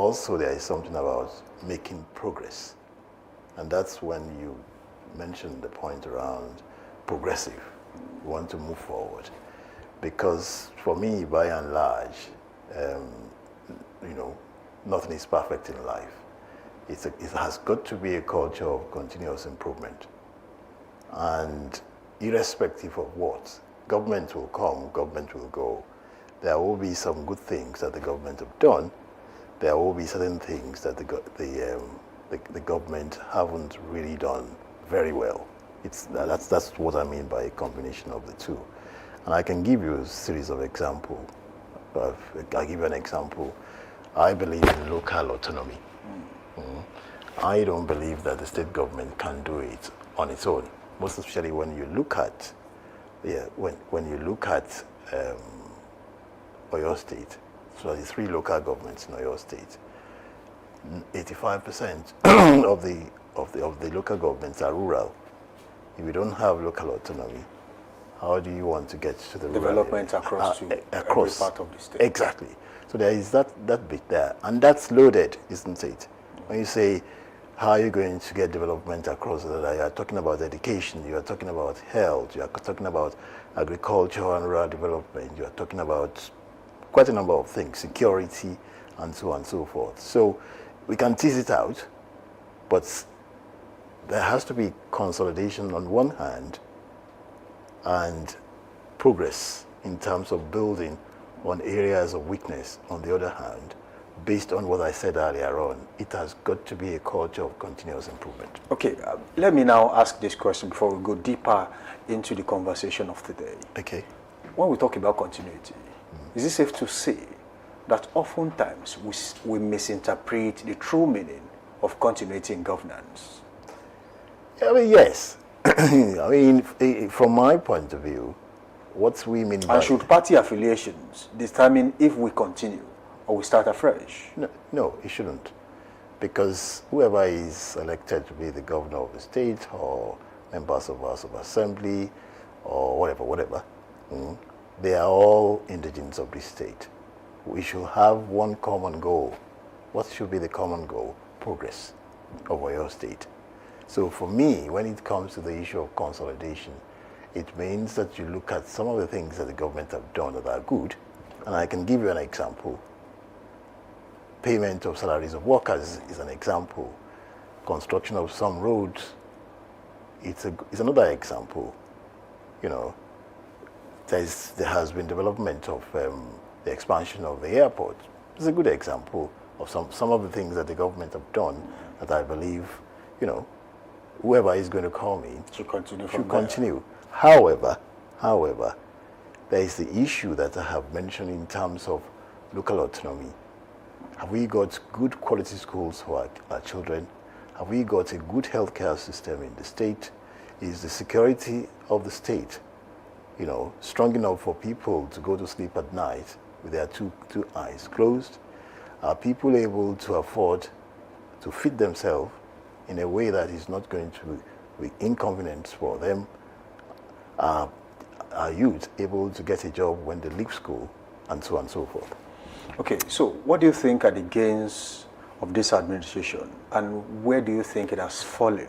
also there is something about making progress. And that's when you mentioned the point around progressive. We want to move forward. Because for me, by and large, nothing is perfect in life. It has got to be a culture of continuous improvement. And irrespective of what, government will come, government will go. There will be some good things that the government have done. There will be certain things that the government haven't really done very well. That's what I mean by a combination of the two. And I can give you a series of examples. I'll give you an example. I believe in local autonomy. I don't believe that the state government can do it on its own. Most especially when you look at, when you look at Oyo State, so the 3 local governments in Oyo State, 85% of the local governments are rural. If you don't have local autonomy, how do you want to get to the development across every part of the state? Exactly. So there is that bit there, and that's loaded, isn't it? When you say, how are you going to get development across that? You are talking about education, you are talking about health, you are talking about agriculture and rural development, you are talking about quite a number of things, security, and so on and so forth. So we can tease it out, but there has to be consolidation on one hand and progress in terms of building on areas of weakness on the other hand. Based on what I said earlier on, it has got to be a culture of continuous improvement. Okay, let me now ask this question before we go deeper into the conversation of today. Okay. When we talk about continuity, is it safe to say that oftentimes we misinterpret the true meaning of continuity in governance? I mean, yes. I mean, from my point of view, what we mean by... And should party affiliations determine if we continue or we start afresh? No, it shouldn't. Because whoever is elected to be the governor of the state or members of House of Assembly or whatever, they are all indigents of this state. We should have one common goal. What should be the common goal? Progress of Oyo State. So for me, when it comes to the issue of consolidation, it means that you look at some of the things that the government have done that are good, and I can give you an example. Payment of salaries of workers is an example. Construction of some roads, it's another example. You know, there has been development of the expansion of the airport. It's a good example of some of the things that the government have done that I believe, whoever is going to call me should continue. However, there is the issue that I have mentioned in terms of local autonomy. Have we got good quality schools for our children? Have we got a good healthcare system in the state? Is the security of the state, strong enough for people to go to sleep at night with their two eyes closed? Are people able to afford to feed themselves in a way that is not going to be inconvenient for them? Are youth able to get a job when they leave school, and so on and so forth? Okay, so what do you think are the gains of this administration, and where do you think it has fallen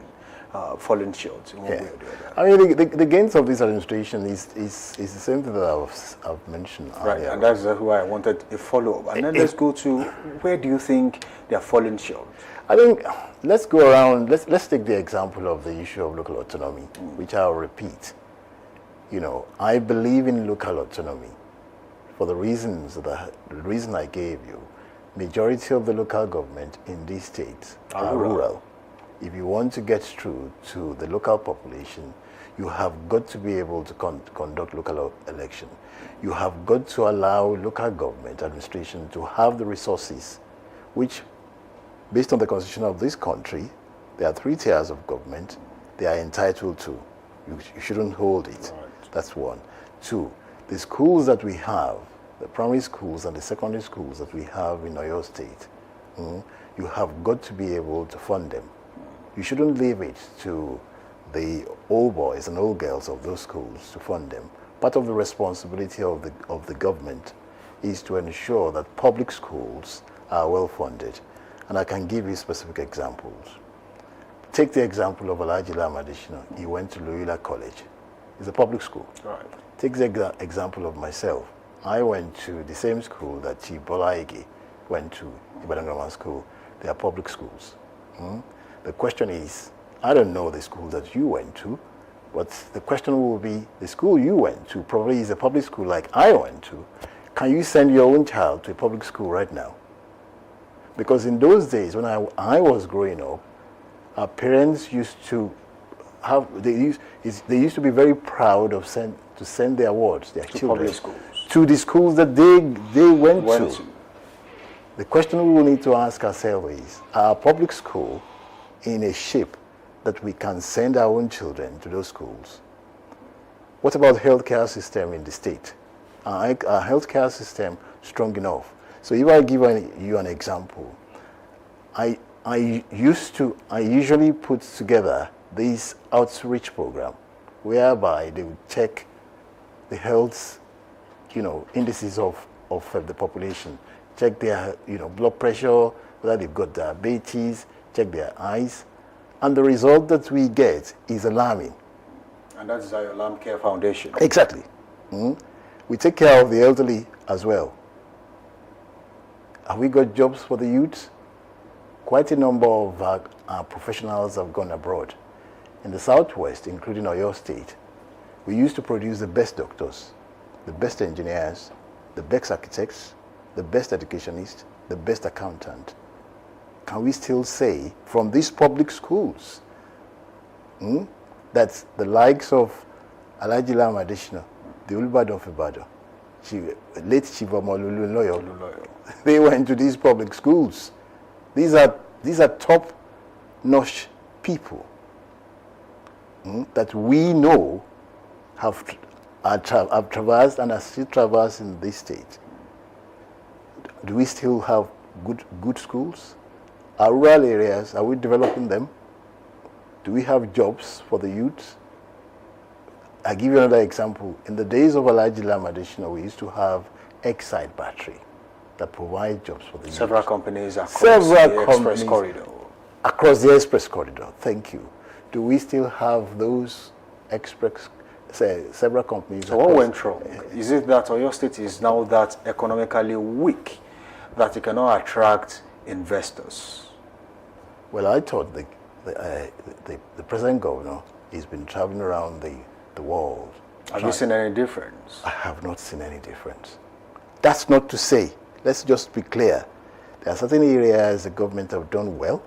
short in one way or the other? I mean, the gains of this administration is the same thing that I've mentioned right, earlier. And that's why I wanted a follow-up. And then let's go to, where do you think they are falling short? I think, let's go around, let's take the example of the issue of local autonomy, which I'll repeat. I believe in local autonomy for the reason I gave you. Majority of the local government in these states are rural. If you want to get through to the local population, you have got to be able to conduct local election. You have got to allow local government administration to have the resources, which, based on the constitution of this country, there are 3 tiers of government they are entitled to. You shouldn't hold it. Right. That's 1. 2, the schools that we have, the primary schools and the secondary schools that we have in Oyo State, you have got to be able to fund them. You shouldn't leave it to the old boys and old girls of those schools to fund them. Part of the responsibility of the government is to ensure that public schools are well funded. And I can give you specific examples. Take the example of Alhaji Lamadishino. He went to Loyola College. It's a public school. Right. Take the example of myself. I went to the same school that Chief Bolaige went to, Ibadan Grammar School. They are public schools. The question is, I don't know the school that you went to, but the question will be, the school you went to probably is a public school like I went to. Can you send your own child to a public school right now? Because in those days, when I was growing up, our parents used to have, they used to be very proud of to send their wards, their children, to the schools that they went to. The question we will need to ask ourselves is, are our public school in a shape that we can send our own children to those schools? What about the healthcare system in the state? Our healthcare system strong enough? So if I give you an example, I usually put together this outreach program whereby they would check the health, indices of the population, check their, blood pressure, whether they've got diabetes, check their eyes, and the result that we get is alarming. And that is our Alarm Care Foundation. Exactly. We take care of the elderly as well. Have we got jobs for the youth? Quite a number of our professionals have gone abroad. In the Southwest, including Oyo State, we used to produce the best doctors, the best engineers, the best architects, the best educationists, the best accountant. Can we still say from these public schools that the likes of Alhaji Lamadishino, the Olubadan of Ibadan, late Chief Omololu Loyo, they went to these public schools. These are top-notch people that we know have traversed and are still traversing this state. Do we still have good schools? Our rural areas, are we developing them? Do we have jobs for the youth? I'll give you another example. In the days of Alhaji Lamadishino, we used to have Exide battery that provide jobs for the youth. Several companies across the express corridor. Across the express corridor, thank you. Do we still have those several companies? So what went wrong? Is it that Oyo State is now that economically weak, that it cannot attract investors? Well, I thought the present governor, he's been traveling around the world. Have you seen any difference? I have not seen any difference. That's not to say, let's just be clear, there are certain areas the government have done well.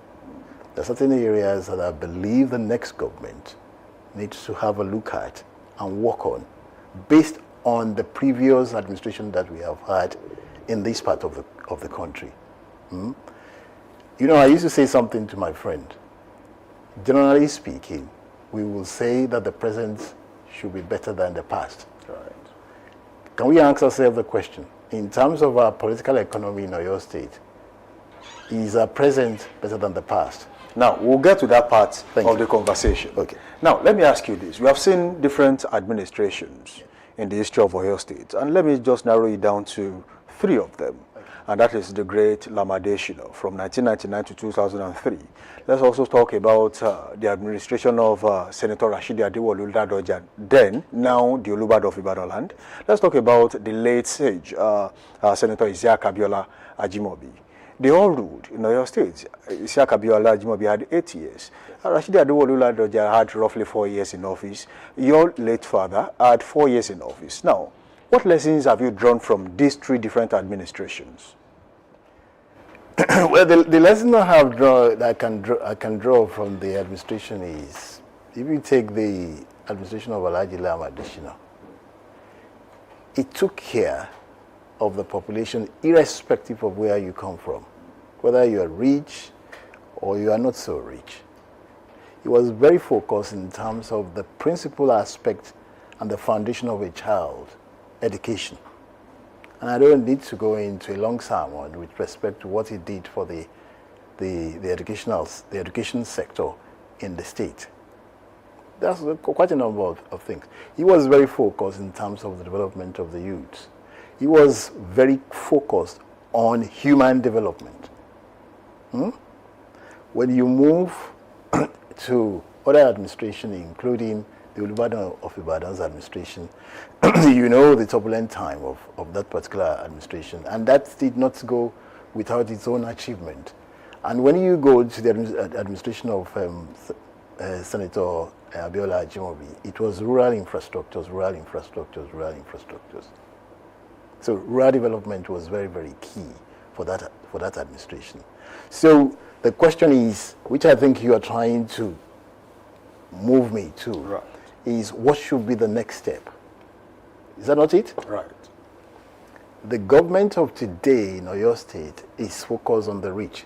There are certain areas that I believe the next government needs to have a look at and work on based on the previous administration that we have had in this part of the country. I used to say something to my friend. Generally speaking, we will say that the present should be better than the past. Right. Can we ask ourselves the question, in terms of our political economy in Oyo State, is our present better than the past? Now, we'll get to that part of the conversation. Okay. Now, let me ask you this. We have seen different administrations in the history of Oyo State, and let me just narrow it down to 3 of them. And that is the great Lamadeshino from 1999 to 2003. Let's also talk about the administration of Senator Rashidi Adewale Ladoja, then, now the Olubadan of Ibadan land. Let's talk about the late sage, Senator Isiaq Abiola Ajimobi. They all ruled in Oyo State. Isiaq Abiola Ajimobi had 8 years. Rashidi Adewale Ladoja had roughly 4 years in office. Your late father had 4 years in office. Now, what lessons have you drawn from these 3 different administrations? Well, the lesson I can draw from the administration is, if you take the administration of Alhaji Lamadishino, it took care of the population irrespective of where you come from, whether you are rich or you are not so rich. He was very focused in terms of the principal aspect and the foundation of a child, education. And I don't need to go into a long sermon with respect to what he did for the education sector in the state. That's quite a number of things. He was very focused in terms of the development of the youth. He was very focused on human development. When you move to other administration, including the Olubadan of Ibadan's administration, you know the turbulent time of that particular administration, and that did not go without its own achievement. And when you go to the administration of Senator Abiola Ajimobi, it was rural infrastructures, rural infrastructures, rural infrastructures. So rural development was very, very key for that administration. So the question is, which I think you are trying to move me to, Right. is what should be the next step? Is that not it? Right. The government of today in Oyo State is focused on the rich.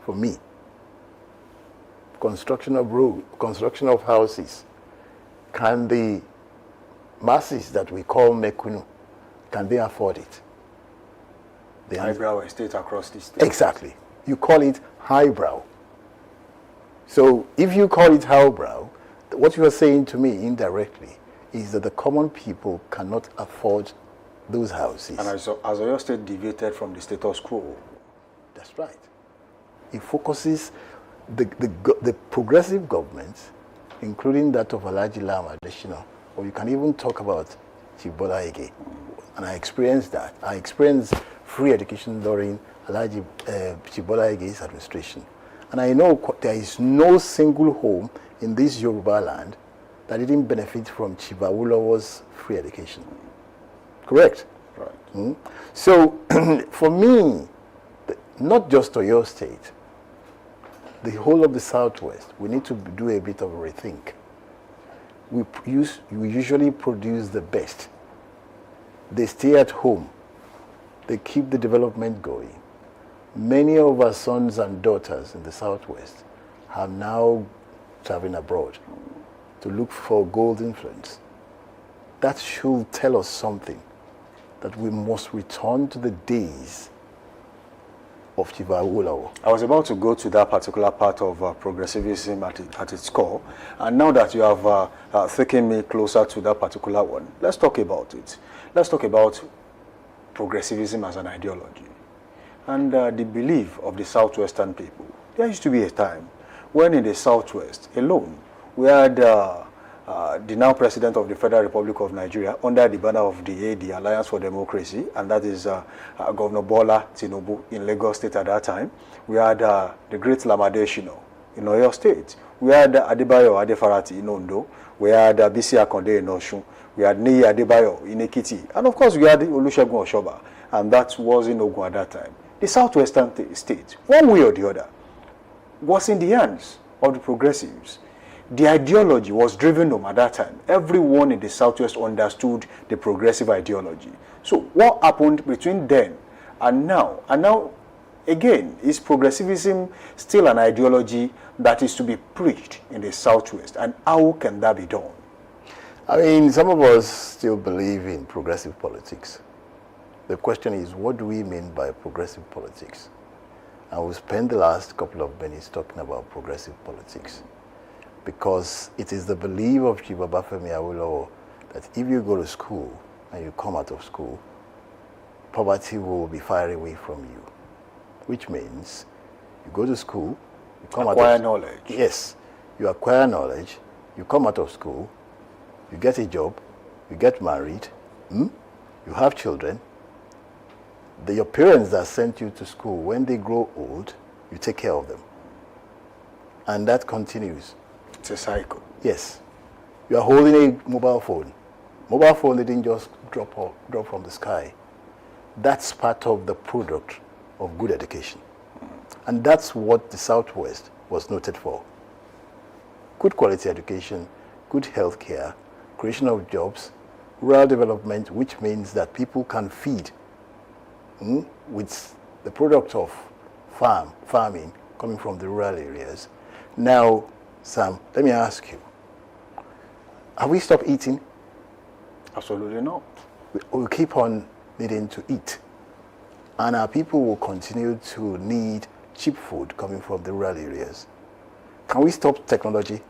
For me, construction of roads, construction of houses. Can the masses that we call Mekunu, can they afford it? The Highbrow estate across the state. Exactly. You call it highbrow. So if you call it highbrow, what you are saying to me indirectly is that the common people cannot afford those houses. And as Oyo State deviated from the status quo. That's right. It focuses the progressive governments, including that of Alhaji Lam Adesina, or you can even talk about Chief Bola Ige. And I experienced that. I experienced free education during Alhaji Chief Bola Ige's administration. And I know there is no single home in this Yoruba land that didn't benefit from Chief Awolowo's free education. Correct? Right. So, for me, not just Oyo State, the whole of the Southwest, we need to do a bit of a rethink. We usually produce the best. They stay at home. They keep the development going. Many of our sons and daughters in the Southwest are now traveling abroad to look for gold influence. That should tell us something, that we must return to the days of Chief Awolowo. I was about to go to that particular part of progressivism at its core, and now that you have taken me closer to that particular one, let's talk about it. Let's talk about progressivism as an ideology and the belief of the Southwestern people. There used to be a time when in the Southwest alone, we had the now President of the Federal Republic of Nigeria under the banner of the AD, Alliance for Democracy, and that is Governor Bola Tinubu in Lagos State at that time. We had the great Lam Adesina in Oyo State. We had Adebayo Adefarati in Ondo. We had Bisi Akonde in Osun. We had Niyi Adebayo in Ekiti. And of course, we had Olusegun Oshoba, and that was in Ogun at that time. The Southwestern states, one way or the other, was in the hands of the progressives. The ideology was driven home at that time. Everyone in the Southwest understood the progressive ideology. So what happened between then and now? And now, again, is progressivism still an ideology that is to be preached in the Southwest? And how can that be done? I mean, some of us still believe in progressive politics. The question is, what do we mean by progressive politics? And we'll spend the last couple of minutes talking about progressive politics, because it is the belief of Chief Obafemi Awolowo that if you go to school and you come out of school, poverty will be far away from you. Which means you go to school, you come acquire out of knowledge. Yes, you acquire knowledge, you come out of school, you get a job, you get married, you have children. Your parents that sent you to school, when they grow old, you take care of them. And that continues. It's a cycle. Yes. You are holding a mobile phone. Mobile phone didn't just drop from the sky. That's part of the product of good education. And that's what the Southwest was noted for. Good quality education, good health care, creation of jobs, rural development, which means that people can feed with the product of farming coming from the rural areas. Now, Sam, let me ask you, have we stopped eating? Absolutely not. We keep on needing to eat. And our people will continue to need cheap food coming from the rural areas. Can we stop technology?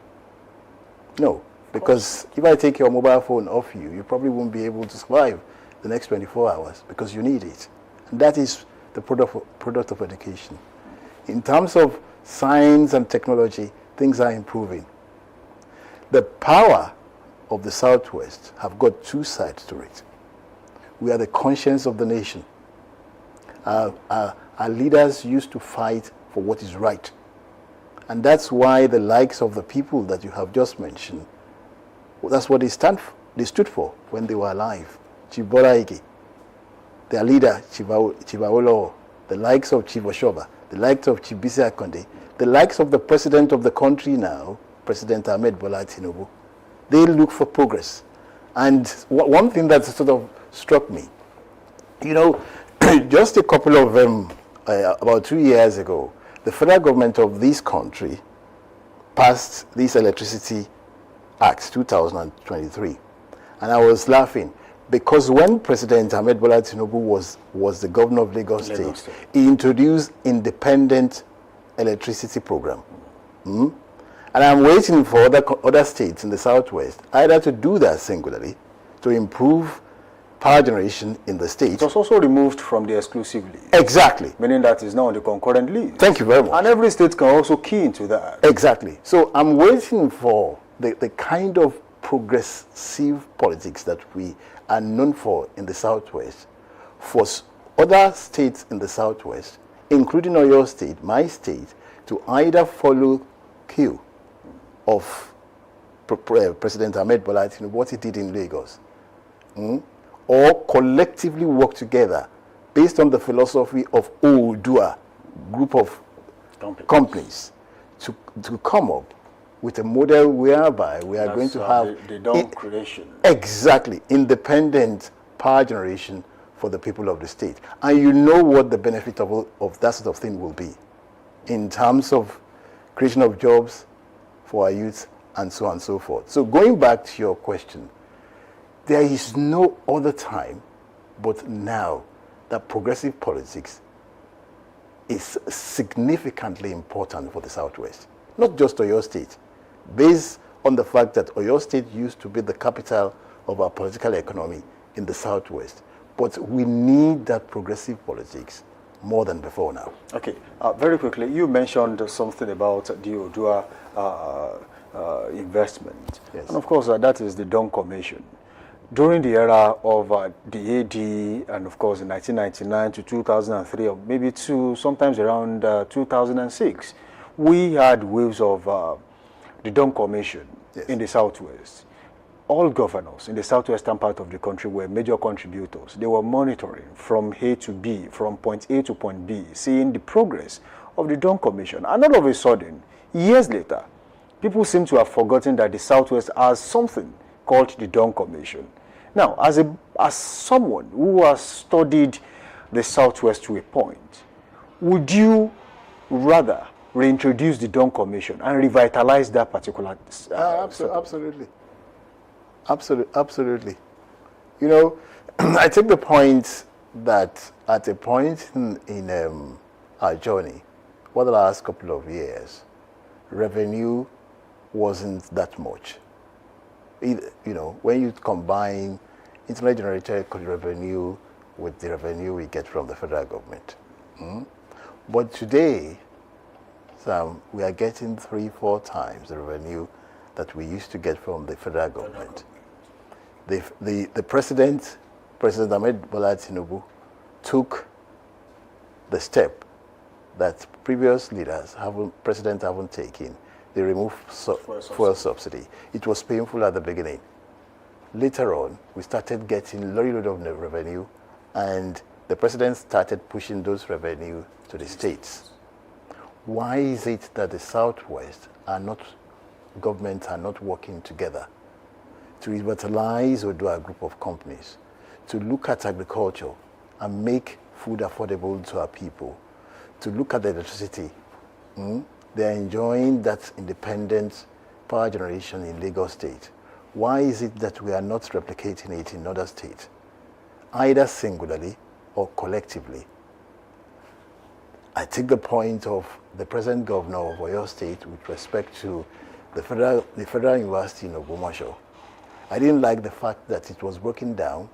No, because if I take your mobile phone off you, you probably won't be able to survive the next 24 hours because you need it. And that is the product of education. In terms of science and technology, things are improving. The power of the Southwest have got two sides to it. We are the conscience of the nation. Our leaders used to fight for what is right. And that's why the likes of the people that you have just mentioned, that's what they stood for when they were alive. Chief Bola Ige, their leader, Chief Awolowo, the likes of Chief Oshoba, the likes of Chief Bisi Akande, the likes of the president of the country now, President Ahmed Bola Tinubu, they look for progress. And one thing that sort of struck me, just a couple of about 2 years ago, the federal government of this country passed this Electricity Act 2023. And I was laughing because when President Ahmed Bola Tinubu was the governor of Lagos State, he introduced independent electricity program. And I'm waiting for other states in the Southwest either to do that singularly, to improve power generation in the state. It was also removed from the exclusive list. Exactly. Meaning that it's now on the concurrent list. Thank you very much. And every state can also key into that. Exactly. So I'm waiting for the kind of progressive politics that we are known for in the Southwest, for other states in the Southwest, including Oyo State, my state, to either follow cue of President Ahmed Bola Tinubu, what he did in Lagos, or collectively work together based on the philosophy of Oodua, group of companies, to come up with a model whereby we are going to have the dome creation. Exactly, independent power generation for the people of the state. And you know what the benefit of that sort of thing will be in terms of creation of jobs for our youth and so on and so forth. So going back to your question, there is no other time but now that progressive politics is significantly important for the Southwest. Not just Oyo State, based on the fact that Oyo State used to be the capital of our political economy in the Southwest. But we need that progressive politics more than before now. Okay, very quickly, you mentioned something about the Oodua investment. Yes. And of course, that is the Dawn Commission. During the era of the AD, and of course in 1999 to 2003, or maybe sometimes around 2006, we had waves of the Dawn Commission in the Southwest. All governors in the southwestern part of the country were major contributors. They were monitoring from A to B, from point A to point B, seeing the progress of the Dawn Commission. And all of a sudden, years later, people seem to have forgotten that the Southwest has something called the Dawn Commission. Now, as someone who has studied the Southwest to a point, would you rather reintroduce the Dawn Commission and revitalize that particular Absolutely. Absolutely. I take the point that at a point in our journey, for the last couple of years, revenue wasn't that much. When you combine internally generated revenue with the revenue we get from the federal government. But today, Sam, we are getting 3-4 times the revenue that we used to get from the federal government. The President Ahmed Bola Tinubu, took the step that previous presidents haven't taken. They removed fuel subsidy. It was painful at the beginning. Later on, we started getting a lot of revenue, and the president started pushing those revenue to the states. Why is it that the Southwest governments are not working together to revitalize or do a group of companies, to look at agriculture and make food affordable to our people, to look at the electricity? They're enjoying that independent power generation in Lagos State. Why is it that we are not replicating it in other states, either singularly or collectively? I take the point of the present governor of Oyo State with respect to the Federal University in Ogbomoso. I didn't like the fact that it was broken down.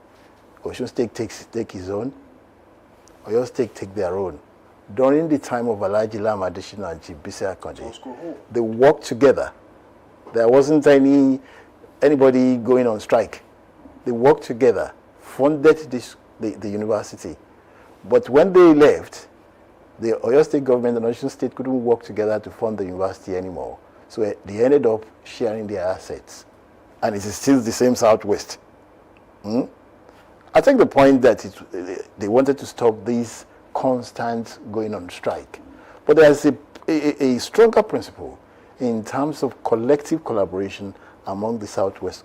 Osun State take his own. Oyo State take their own. During the time of Alhaji Lam Adesina and Chief Bisi Akande, they worked together. There wasn't anybody going on strike. They worked together, funded the university. But when they left, the Oyo State government and Osun State couldn't work together to fund the university anymore. So they ended up sharing their assets. And it is still the same Southwest. I take the point that they wanted to stop this constant going on strike. But there's a stronger principle in terms of collective collaboration among the Southwest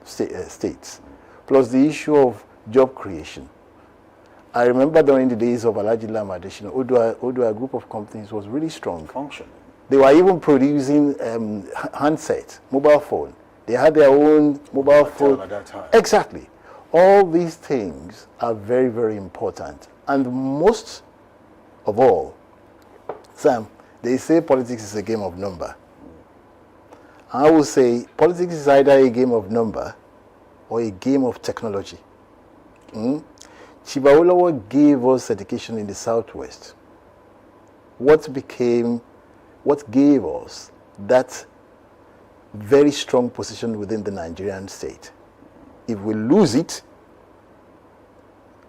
states, plus the issue of job creation. I remember during the days of Alhaji Lam Adesina, Odua group of companies was really strong. Functioning. They were even producing handsets, mobile phone. They had their own mobile phone. At that time. Exactly. All these things are very, very important. And most of all, Sam, they say politics is a game of number. I will say politics is either a game of number or a game of technology. Chibawolowo gave us education in the Southwest. What gave us that very strong position within the Nigerian state? If we lose it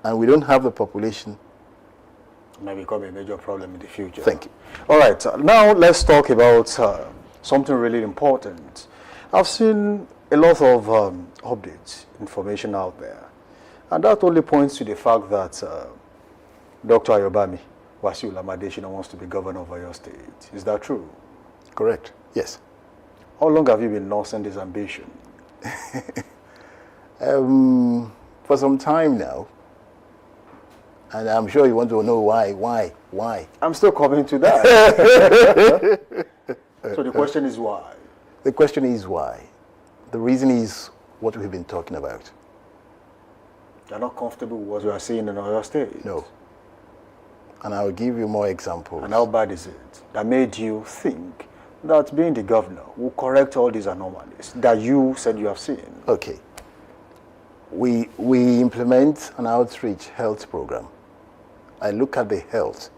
and we don't have the population, it may become a major problem in the future. Thank you. All right, now let's talk about something really important. I've seen a lot of updates, information out there, and that only points to the fact that Dr. Ayobami Wasiu Lam Adesina wants to be governor of Oyo State. Is that true? correct? Yes. How long have you been nursing this ambition? For some time now, and I'm sure you want to know why. I'm still coming to that. So the question is why? The question is why. The reason is what we've been talking about. You're not comfortable with what you are seeing in Oyo State? No. And I'll give you more examples. And how bad is it that made you think that being the governor will correct all these anomalies that you said you have seen? Okay. We implement an outreach health program. I look at the health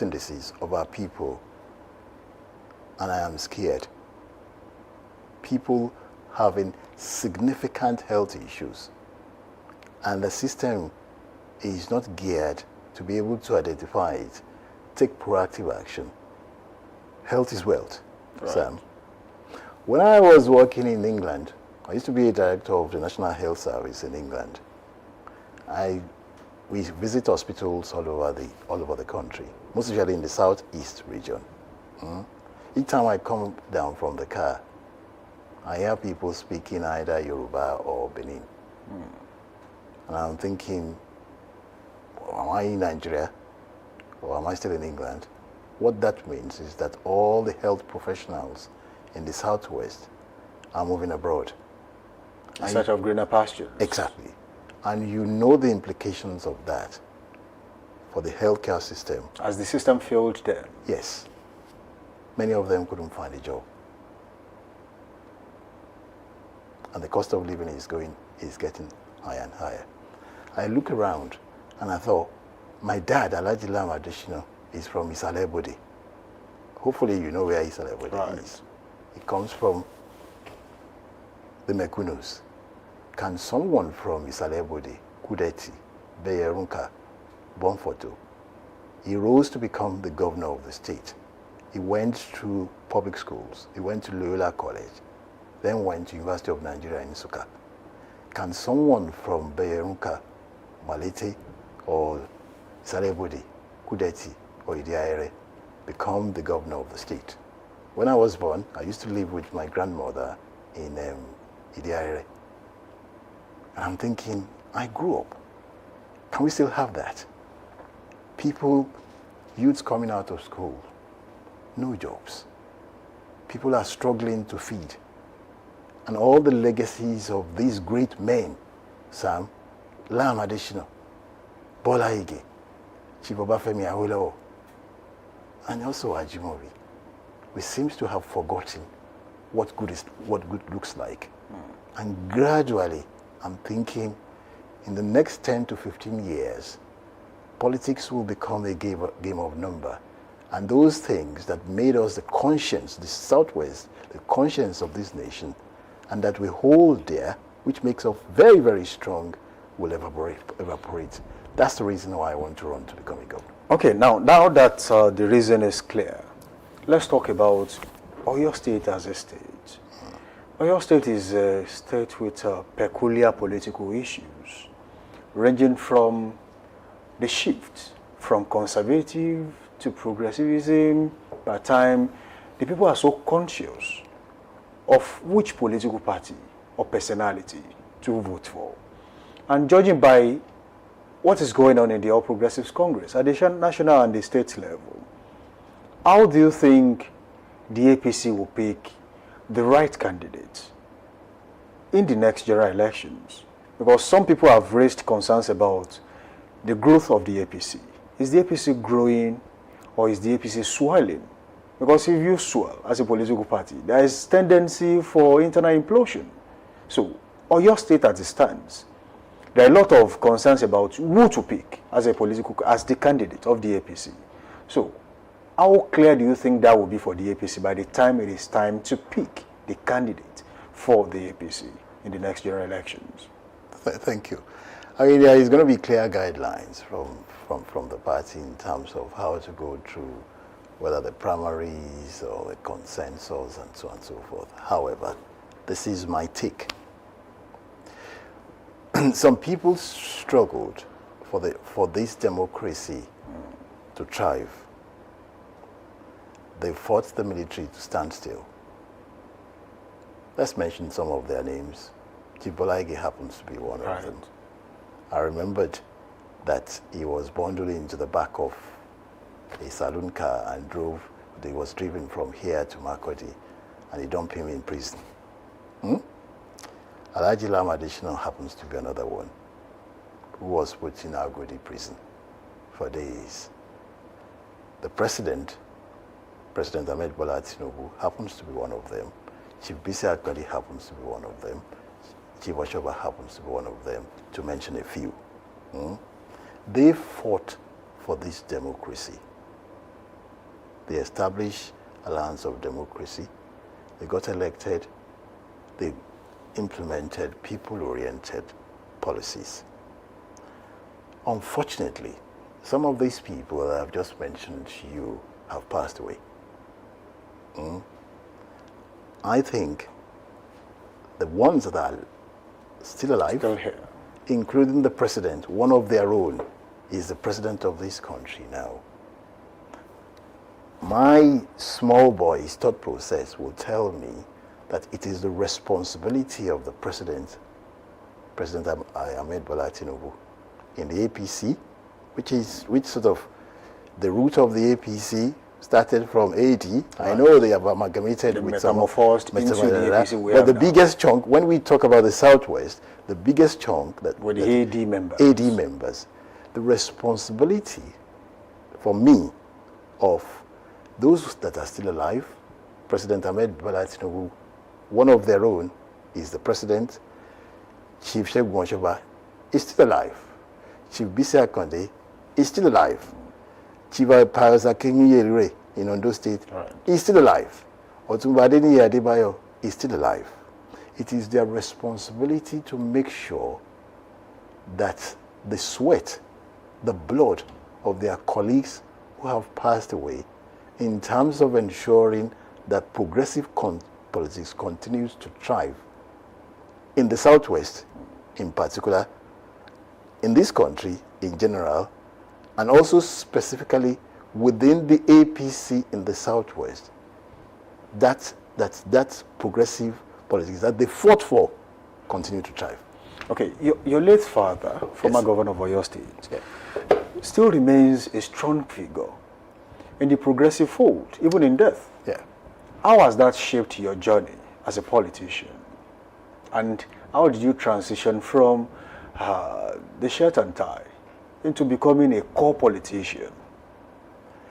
indices of our people, and I am scared. People having significant health issues, and the system is not geared to be able to identify it, take proactive action. Health is wealth, Right. Sam. When I was working in England, I used to be a director of the National Health Service in England. We visit hospitals all over the country, most especially in the southeast region. Each time I come down from the car, I hear people speaking either Yoruba or Benin. And I'm thinking, am I in Nigeria or am I still in England? What that means is that all the health professionals in the southwest are moving abroad. In search of greener pastures. Exactly. And you know the implications of that for the healthcare system. As the system failed them. Yes. Many of them couldn't find a job. And the cost of living is getting higher and higher. I look around and I thought, my dad, Alhaji Lam Adesina, is from Isalebode. Hopefully you know where Isalebode Right. is. He comes from the Mekunos. Can someone from Isalebode, Kudeti, Beyerunka, Bonfoto, he rose to become the governor of the state. He went to public schools. He went to Loyola College, then went to University of Nigeria in Nsukka. Can someone from Beyerunka, Malete, or Isalebode, Kudeti, or Idiaere become the governor of the state? When I was born, I used to live with my grandmother in Idiaere. And I'm thinking, I grew up. Can we still have that? People, youths coming out of school, no jobs. People are struggling to feed. And all the legacies of these great men, Sam, Lam Adesina, Bola Ige, Chief Obafemi Awolowo, and also Ajimobi, we seem to have forgotten what good looks like. And gradually, I'm thinking in the next 10 to 15 years, politics will become a game of number. And those things that made us the conscience, the Southwest, the conscience of this nation, and that we hold there, which makes us very, very strong, will evaporate. That's the reason why I want to run to become a governor. Okay, now that the reason is clear, let's talk about Oyo State as a state. Oyo State is a state with peculiar political issues, ranging from the shift from conservative to progressivism. By the time the people are so conscious of which political party or personality to vote for. And judging by what is going on in the All Progressives Congress at the national and the state level, how do you think the APC will pick the right candidates in the next general elections? Because some people have raised concerns about the growth of the APC. Is the APC growing or is the APC swelling? Because if you swell as a political party, there is tendency for internal implosion. So, Oyo State as it stands, there are a lot of concerns about who to pick as the candidate of the APC. So, how clear do you think that will be for the APC by the time it is time to pick the candidate for the APC in the next general elections? Thank you. I mean, there is going to be clear guidelines from the party in terms of how to go through whether the primaries or the consensus and so on and so forth. However, this is my take. Some people struggled for this democracy to thrive. They fought the military to stand still. Let's mention some of their names. Chibolaige happens to be one of them. I remembered that he was bundled into the back of a saloon car and he was driven from here to Makodi, and he dumped him in prison. Alhaji Lam Additional happens to be another one who was put in Agodi prison for days. The President Ahmed Bola Tinubu, happens to be one of them. Chief Bisi Akpadi happens to be one of them. Chief Oshoba happens to be one of them, to mention a few. They fought for this democracy. They established Alliance of Democracy. They got elected. They implemented people-oriented policies. Unfortunately, some of these people that I've just mentioned to you have passed away. I think the ones that are still alive, Still here. including the president, one of their own is the president of this country now. My small boy's thought process will tell me that it is the responsibility of the President Ahmed Bola Tinubu, in the APC, which sort of the root of the APC started from 80. Right. I know they have amalgamated with metamorphosed into the APC. But the biggest chunk, when we talk about the Southwest, the biggest chunk that were the AD members. AD members, the responsibility for me of those that are still alive, President Ahmed Bola Tinubu, one of their own is the president. Chief Segun Oshoba is still alive. Chief Bisi Akande is still alive. Chief Pius Akinyi in Ondo State is still alive. Otumba Adeniyi Adebayo is still alive. It is their responsibility to make sure that the sweat, the blood of their colleagues who have passed away, in terms of ensuring that progressive politics continues to thrive in the Southwest in particular, in this country in general, and also specifically within the APC in the Southwest, that progressive politics that they fought for continue to thrive. Okay, your late father, former governor of Oyo State, still remains a strong figure in the progressive fold, even in death. Yeah. How has that shaped your journey as a politician? And how did you transition from the shirt and tie into becoming a core politician?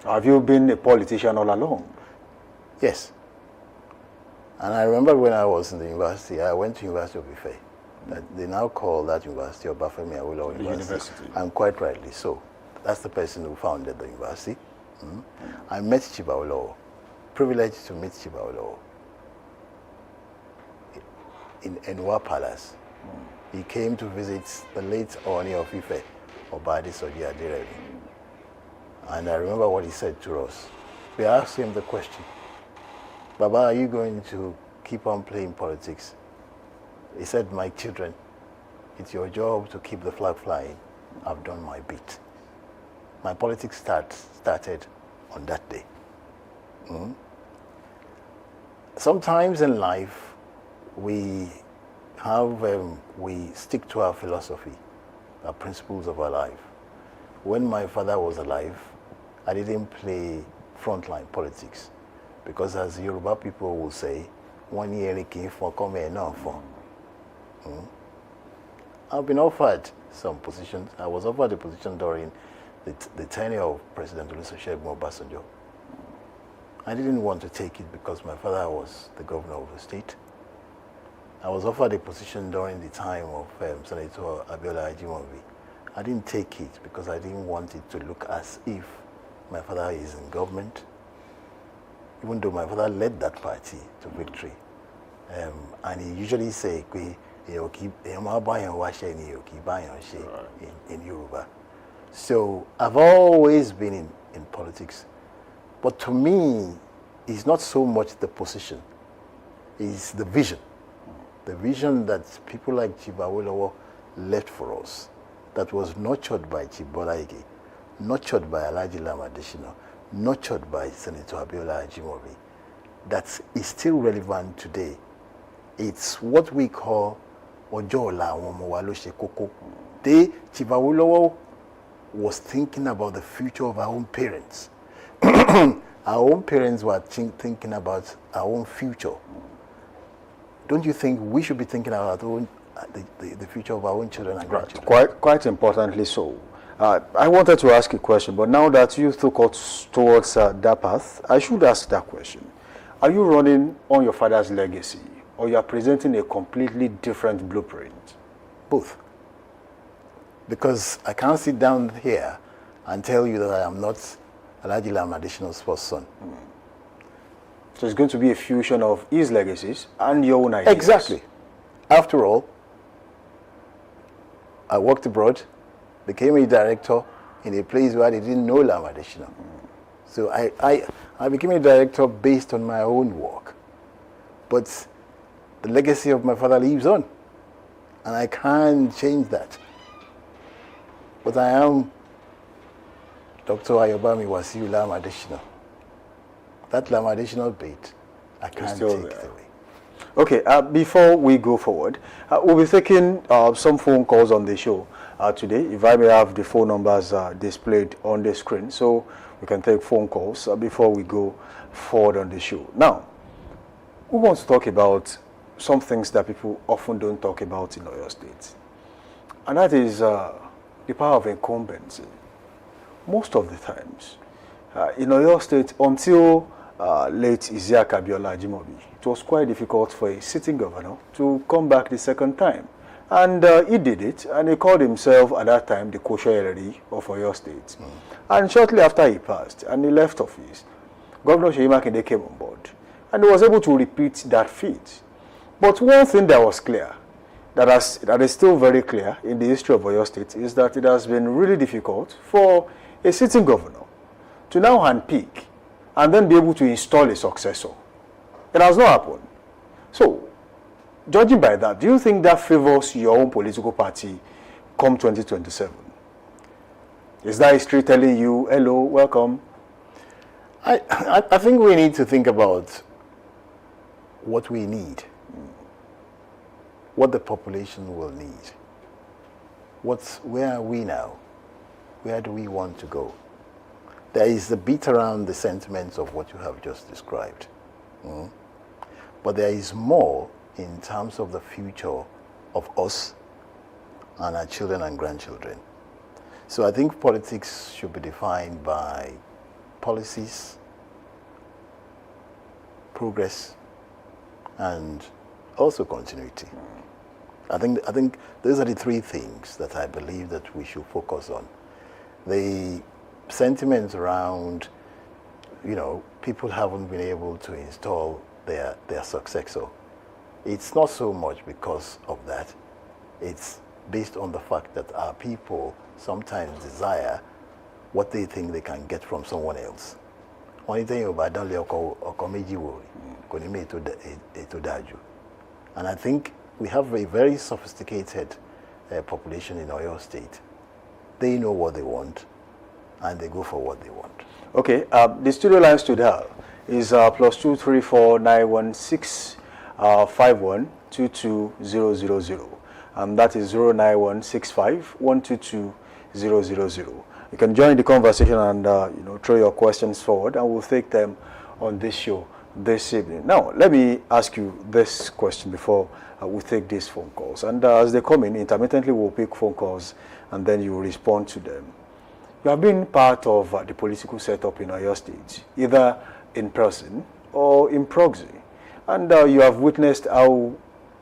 Have you been a politician all along? Yes. And I remember when I was in the university, I went to University of Ife. that they now call that university Obafemi Awolowo University. And quite rightly so. That's the person who founded the university. I met Chief Awolowo, privileged to meet Chief Awolowo in Enwa Palace. He came to visit the late Ooni of Ife, Obadi Soji Aderebi. And I remember what he said to us. We asked him the question, Baba, are you going to keep on playing politics? He said, my children, it's your job to keep the flag flying. I've done my bit. My politics started on that day. Sometimes in life, we stick to our philosophy, our principles of our life. When my father was alive, I didn't play frontline politics because, as Yoruba people will say, 1 year came for come here now for. I've been offered some positions. I was offered a position during the tenure of President Olusegun Obasanjo. I didn't want to take it because my father was the governor of the state. I was offered a position during the time of Senator Abiola Ajimobi. I didn't take it because I didn't want it to look as if my father is in government, even though my father led that party to victory. And he usually say, in Yoruba. So I've always been in politics. But to me, it's not so much the position, it's the vision. The vision that people like Chief Awolowo left for us, that was nurtured by Chief Bola Ige, nurtured by Alhaji Lam Adesina, nurtured by Senator Abiola Ajimobi, that is still relevant today. It's what we call Ojo Ola Awon Omo wa lo se koko. Chief Awolowo was thinking about the future of our own parents. Our own parents were thinking about our own future. Don't you think we should be thinking about the future of our own children and grandchildren? Quite importantly so. I wanted to ask a question, but now that you took us towards that path, I should ask that question. Are you running on your father's legacy, or you are presenting a completely different blueprint? Both. Because I can't sit down here and tell you that I am not Alhaji Lam Adesina's first son. So it's going to be a fusion of his legacies and your own ideas. Exactly. After all, I worked abroad, became a director in a place where they didn't know Lam Adesina. So I became a director based on my own work. But the legacy of my father lives on, and I can't change that. But I am Dr. Ayobami Wasiu Lam Adesina. That Lam Adesina bit, I can't take it away. Okay, before we go forward, we'll be taking some phone calls on the show today. If I may have the phone numbers displayed on the screen, so we can take phone calls before we go forward on the show. Now, we want to talk about some things that people often don't talk about in Oyo State, and that is the power of incumbency. Most of the times, in Oyo State, until late Isiaka Abiola Ajimobi, it was quite difficult for a sitting governor to come back the second time. And he did it, and he called himself at that time the Koshoyeri of Oyo State. And shortly after he passed and he left office, Governor Seyi Makinde came on board, and he was able to repeat that feat. But one thing that was clear, that is still very clear in the history of Oyo State, is that it has been really difficult for a sitting governor to now handpick and then be able to install a successor. It has not happened. So, judging by that, do you think that favors your own political party come 2027? Is that history telling you, hello, welcome? I think we need to think about what we need, what the population will need. Where are we now? Where do we want to go? There is the bit around the sentiments of what you have just described. But there is more in terms of the future of us and our children and grandchildren. So I think politics should be defined by policies, progress, and also continuity. I think those are the three things that I believe that we should focus on. The sentiments around, people haven't been able to install their successor. It's not so much because of that. It's based on the fact that our people sometimes desire what they think they can get from someone else. Only thing about and I think we have a very sophisticated population in Oyo State. They know what they want, and they go for what they want. Okay, the studio lines to dial is +234 916 5122 that is 09165 122 000. You can join the conversation and throw your questions forward, and we'll take them on this show this evening. Now, let me ask you this question before we take these phone calls. And as they come in, intermittently we'll pick phone calls, and then you will respond to them. You have been part of the political setup in Oyo State, either in person or in proxy, and you have witnessed how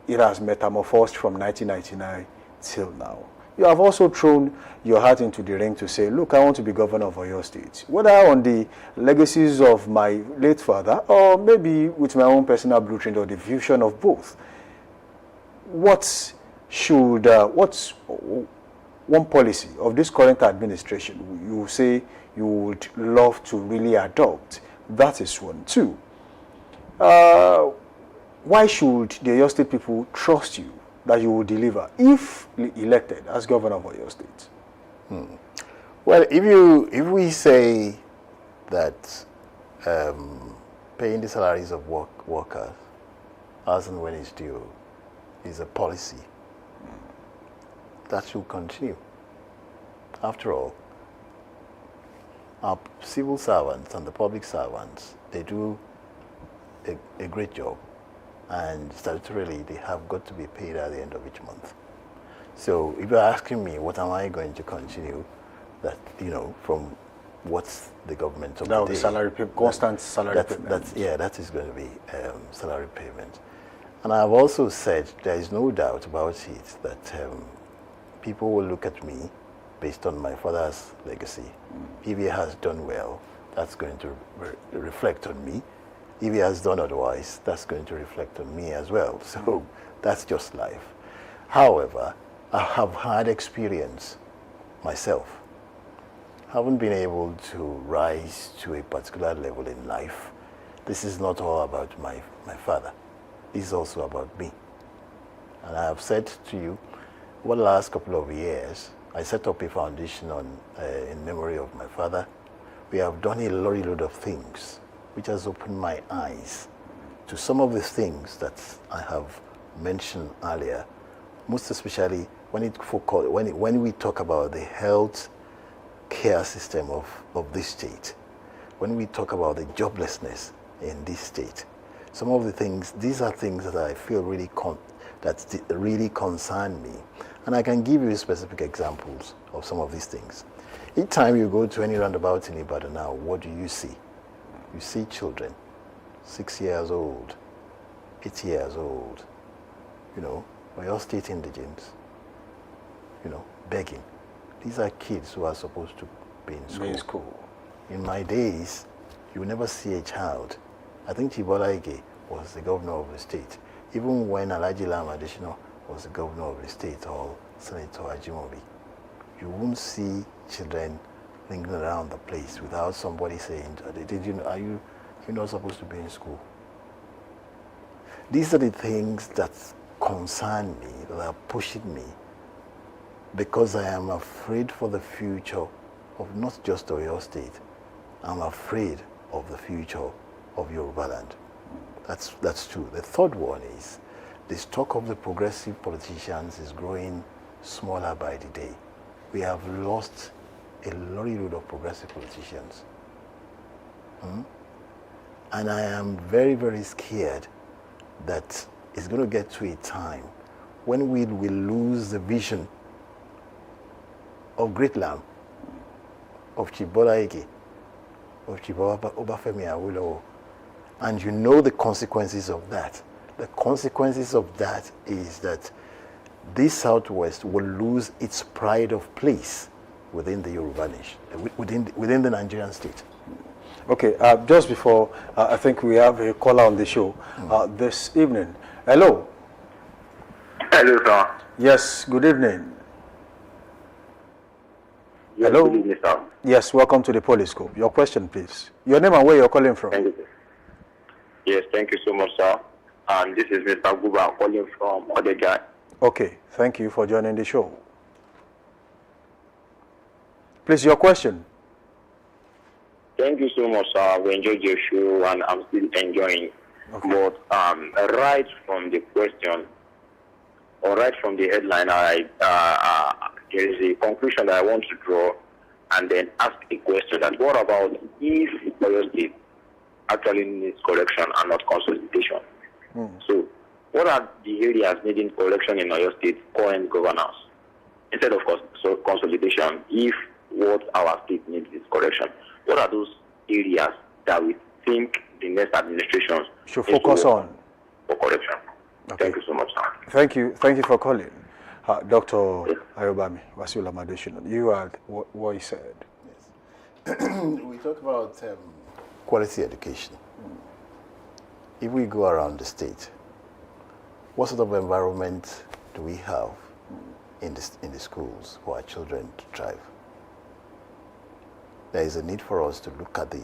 it has metamorphosed from 1999 till now. You have also thrown your heart into the ring to say, look, I want to be governor of Oyo State, whether on the legacies of my late father or maybe with my own personal blueprint or the vision of both. What's one policy of this current administration you say you would love to really adopt? That is one. Two, why should the Oyo State people trust you that you will deliver if elected as governor of Oyo State? Well, if we say that paying the salaries of workers as and when it's due is a policy, that should continue. After all, our civil servants and the public servants, they do a great job, and statutorily they have got to be paid at the end of each month. So if you're asking me what am I going to continue, that from what's the government of the day, salary constant salary payment. that is going to be salary payment. And I've also said there is no doubt about it that people will look at me based on my father's legacy. If he has done well, that's going to reflect on me. If he has done otherwise, that's going to reflect on me as well. So that's just life. However, I have had experience myself. Haven't been able to rise to a particular level in life. This is not all about my father. This is also about me. And I have said to you, over the last couple of years, I set up a foundation in memory of my father. We have done a load of things which has opened my eyes to some of the things that I have mentioned earlier, most especially when we talk about the health care system of this state, when we talk about the joblessness in this state. Some of the things, these are things that I feel really really concern me. And I can give you specific examples of some of these things. Each time you go to any roundabout in Ibadan now, what do you see? You see children, 6 years old, 8 years old, Oyo State indigents, begging. These are kids who are supposed to be in school. In my days, you will never see a child. I think Chibola Ige was the governor of the state. Even when Alhaji Lam Adesina was the governor of the state, or Senator Ajimobi, you won't see children lingering around the place without somebody saying, are you not supposed to be in school? These are the things that concern me, that are pushing me, because I am afraid for the future of not just Oyo State. I'm afraid of the future of Yoruba land. That's true. The third one is the stock of the progressive politicians is growing smaller by the day. We have lost a load of progressive politicians. And I am very, very scared that it's going to get to a time when we will lose the vision of Great Lam, of Chibola Ige, of Obafemi Awolowo. And you know the consequences of that. The consequences of that is that this Southwest will lose its pride of place within the Yoruba nation, within the Nigerian state. Okay, just before, I think we have a caller on the show this evening. Hello. Hello, sir. Yes, good evening. Yes, Hello. good evening, sir. Yes, welcome to the Poliscope. Your question, please. Your name and where you're calling from. Thank you. Yes, thank you so much, sir. And this is Mr. Guba calling from Odegai. Okay, thank you for joining the show. Please, your question. Thank you so much, sir. We enjoyed your show, and I'm still enjoying. Okay. But right from the question, or right from the headline, there is a conclusion that I want to draw, and then ask a question: that what about if Oyo State actually needs correction and not consolidation? So, what are the areas needing correction in Oyo State current governance instead of consolidation? If what our state needs is correction, what are those areas that we think the next administration Should focus on for correction? Okay. Thank you so much, sir. Thank you for calling. Dr. Ayobami Wasila Madeshino, you heard what he said. Yes. We talk about quality education. If we go around the state, what sort of environment do we have in the schools for our children to thrive? There is a need for us to look at the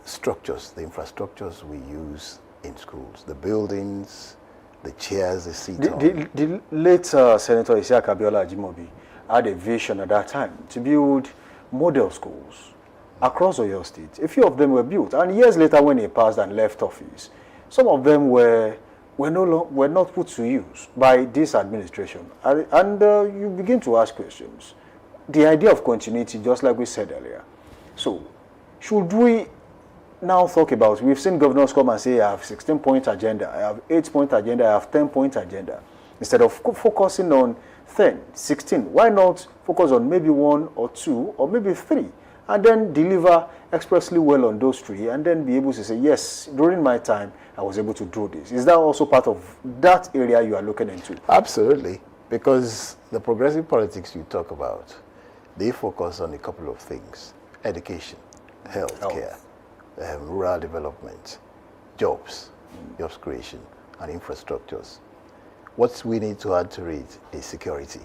structures, the infrastructures we use in schools, the buildings, the chairs they sit on. The late Senator Isiaka Abiola Ajimobi had a vision at that time to build model schools across Oyo State. A few of them were built, and years later when he passed and left office, some of them were not put to use by this administration. And you begin to ask questions. The idea of continuity, just like we said earlier. So, should we now talk about, we've seen governors come and say, I have 16-point agenda, I have 8-point agenda, I have 10-point agenda. Instead of focusing on 10, 16, why not focus on maybe 1 or 2 or maybe 3, and then deliver expressly well on those 3, and then be able to say, yes, during my time, I was able to do this. Is that also part of that area you are looking into? Absolutely, because the progressive politics you talk about, they focus on a couple of things: education, healthcare, rural development, jobs creation, and infrastructures. What we need to add to it is security,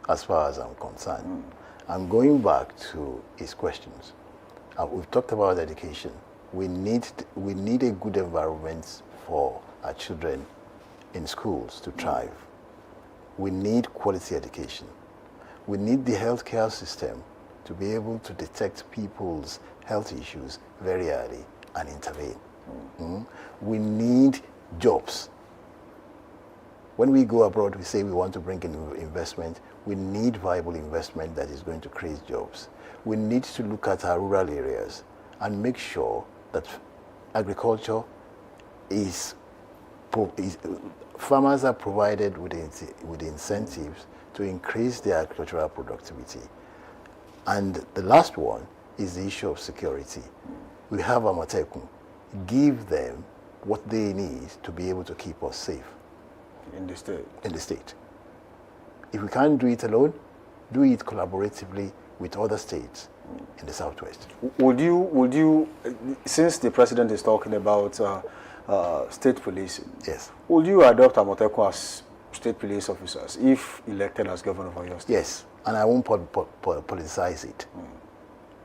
as far as I'm concerned. I'm going back to his questions. We've talked about education. We need a good environment for our children in schools to thrive. We need quality education. We need the healthcare system to be able to detect people's health issues very early and intervene. We need jobs. When we go abroad, we say we want to bring in investment. We need viable investment that is going to create jobs. We need to look at our rural areas and make sure that agriculture farmers are provided with incentives to increase their agricultural productivity. And the last one is the issue of security. We have Amatekun. Give them what they need to be able to keep us safe. In the state. In the state. If we can't do it alone, do it collaboratively with other states in the Southwest. Would you, since the president is talking about state policing, yes, would you adopt Amotekun as state police officers if elected as governor of your state? Yes, and I won't politicize it.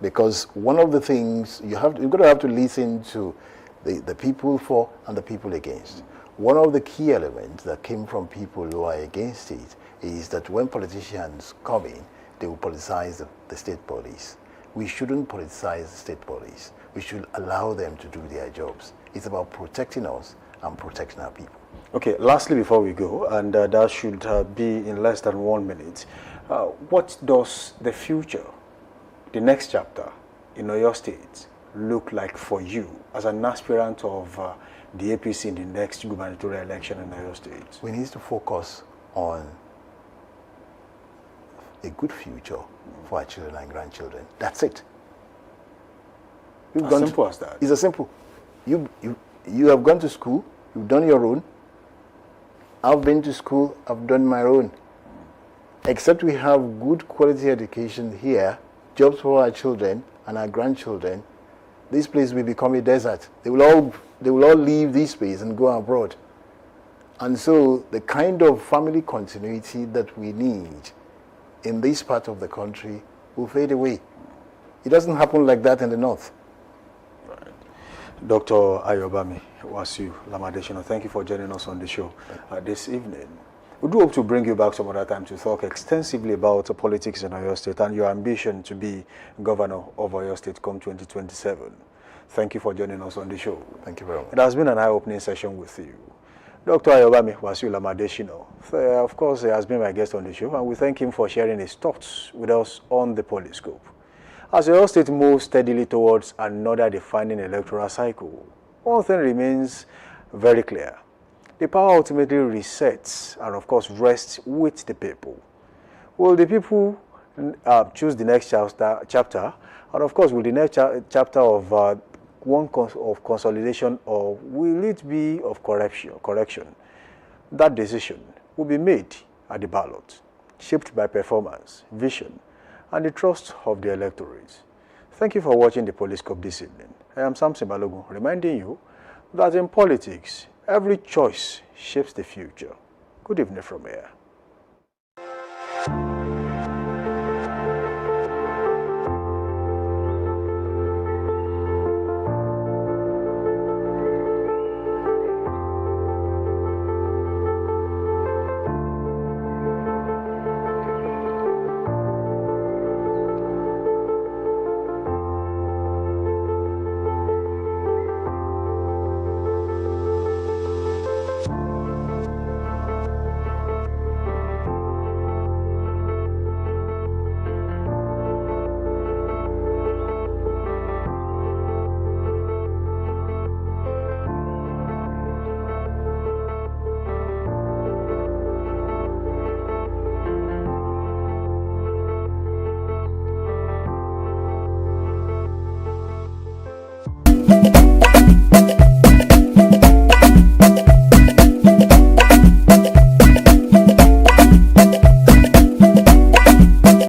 Because one of the things you're going to have to listen to the people for and the people against. One of the key elements that came from people who are against it is that when politicians come in, they will politicize the state police. We shouldn't politicize the state police. We should allow them to do their jobs. It's about protecting us and protecting our people. Okay, lastly before we go, and that should be in less than 1 minute, what does the future, the next chapter in Oyo State look like for you as an aspirant of the APC in the next gubernatorial election in Oyo State? We need to focus on a good future for our children and grandchildren. That's it. As simple as that. It's as simple. You have gone to school, you've done your own, I've been to school, I've done my own. Except we have good quality education here, jobs for our children and our grandchildren, this place will become a desert. They will all leave this place and go abroad. And so the kind of family continuity that we need in this part of the country will fade away. It doesn't happen like that in the north. Dr. Ayobami Wasiu Lamadeshino, thank you for joining us on the show this evening. We do hope to bring you back some other time to talk extensively about politics in Oyo State and your ambition to be governor of Oyo State come 2027. Thank you for joining us on the show. Thank you very much. It has been an eye-opening session with you. Dr. Ayobami Wasiu Lamadeshino, of course, he has been my guest on the show, and we thank him for sharing his thoughts with us on the Poliscope. As Oyo State moves steadily towards another defining electoral cycle, one thing remains very clear. The power ultimately resets and, of course, rests with the people. Will the people choose the next chapter? And, of course, will the next chapter of of consolidation, or will it be of correction? That decision will be made at the ballot, shaped by performance, vision, and the trust of the electorate. Thank you for watching the Poliscope this evening. I am Samson Balogun, reminding you that in politics, every choice shapes the future. Good evening from here.